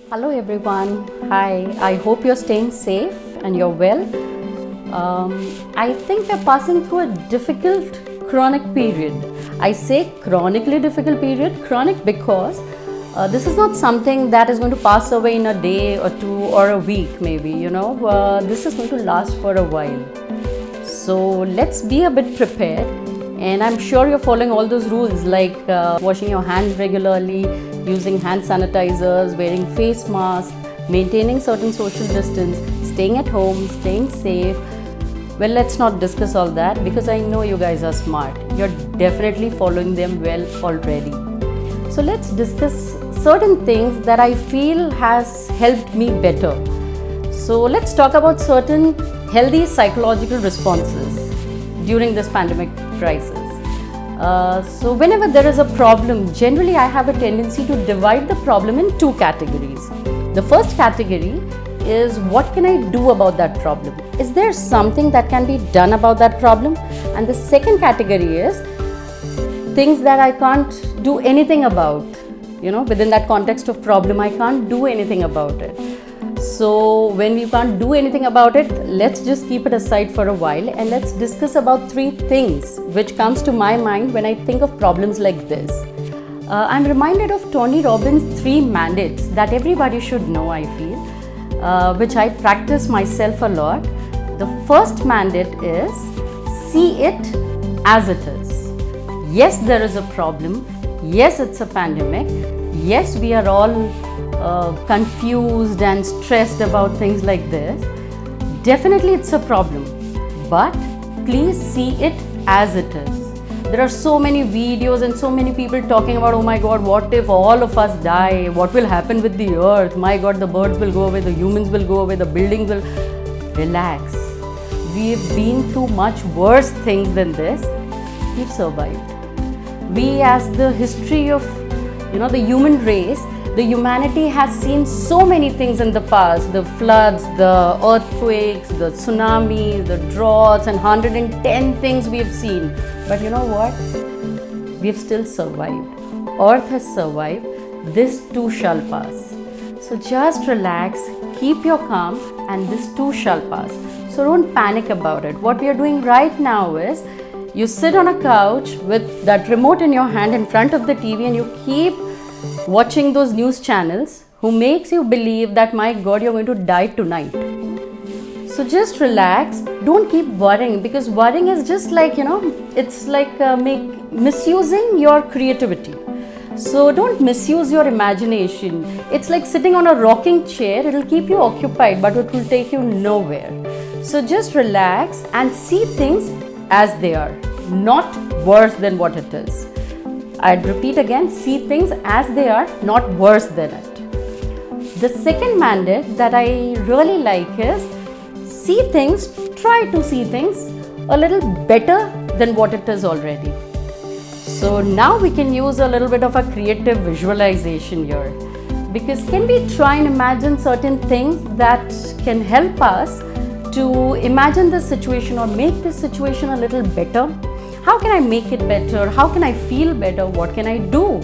Hello everyone. Hi. I hope you're staying safe and you're well. I think we're passing through a difficult chronic period. I say chronically difficult period, chronic because this is not something that is going to pass away in a day or two or a week maybe, this is going to last for a while. So let's be a bit prepared, and I'm sure you're following all those rules like washing your hands regularly, using hand sanitizers, wearing face masks, maintaining certain social distance, staying at home, staying safe. Well, let's not discuss all that because I know you guys are smart. You're definitely following them well already. So let's discuss certain things that I feel has helped me better. So let's talk about certain healthy psychological responses during this pandemic crisis. So whenever there is a problem, generally I have a tendency to divide the problem in two categories. The first category is what can I do about that problem? Is there something that can be done about that problem? And the second category is things that I can't do anything about. Within that context of problem, I can't do anything about it. So when we can't do anything about it, let's just keep it aside for a while and let's discuss about three things which comes to my mind when I think of problems like this. I'm reminded of Tony Robbins' 3 mandates that everybody should know, I feel, which I practice myself a lot. The first mandate is see it as it is. Yes, there is a problem. Yes, it's a pandemic. Yes, we are all confused and stressed about things like this. Definitely it's a problem, but please see it as it is. There are so many videos and so many people talking about, oh my god, what if all of us die? What will happen with the earth? My god, the birds will go away, the humans will go away, the buildings will... Relax. We've been through much worse things than this. We've survived. We, as the history of the human race, the humanity has seen so many things in the past, the floods, the earthquakes, the tsunamis, the droughts, and 110 things we have seen. But you know what? We have still survived. Earth has survived. This too shall pass. So just relax, keep your calm, and this too shall pass. So don't panic about it. What we are doing right now is, you sit on a couch with that remote in your hand in front of the TV and you keep watching those news channels who makes you believe that my god, you're going to die tonight. So just relax, don't keep worrying, because worrying is just like, it's like misusing your creativity. So don't misuse your imagination. It's like sitting on a rocking chair, it'll keep you occupied but it will take you nowhere. So just relax and see things as they are, not worse than what it is. I'd repeat again, see things as they are, not worse than it. The second mandate that I really like is try to see things a little better than what it is already. So now we can use a little bit of a creative visualization here, because can we try and imagine certain things that can help us to imagine this situation or make this situation a little better? How can I make it better? How can I feel better? What can I do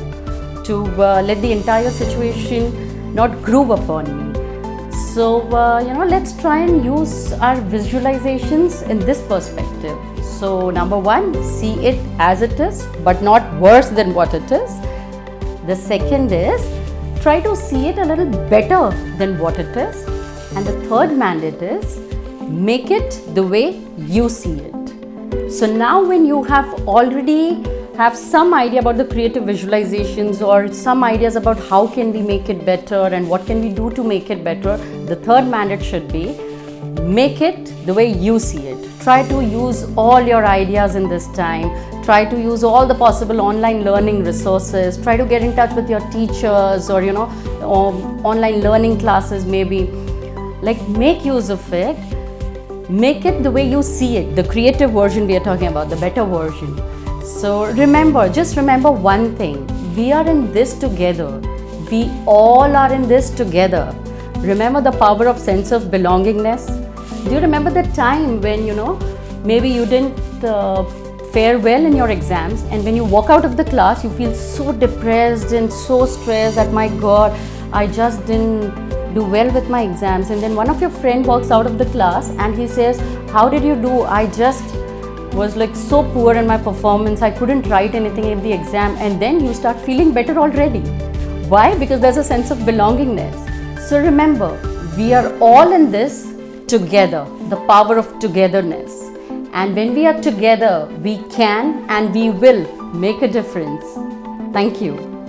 to let the entire situation not groove upon me? So, let's try and use our visualizations in this perspective. So, number 1, see it as it is, but not worse than what it is. The second is, try to see it a little better than what it is. And the third mandate is, make it the way you see it. So now when you already have some idea about the creative visualizations or some ideas about how can we make it better and what can we do to make it better, the third mandate should be, make it the way you see it. Try to use all your ideas in this time. Try to use all the possible online learning resources. Try to get in touch with your teachers or, or online learning classes maybe. Like, make use of it. Make it the way you see it, the creative version we are talking about, the better version. So just remember one thing, we are in this together. We all are in this together. Remember the power of sense of belongingness? Do you remember the time when, maybe you didn't fare well in your exams, and when you walk out of the class, you feel so depressed and so stressed that, my God, I just didn't do well with my exams. And then one of your friend walks out of the class and he says, how did you do? I just was like so poor in my performance, I couldn't write anything in the exam. And then you start feeling better already. Why? Because there's a sense of belongingness. So remember, we are all in this together, the power of togetherness. And when we are together, we can and we will make a difference. Thank you.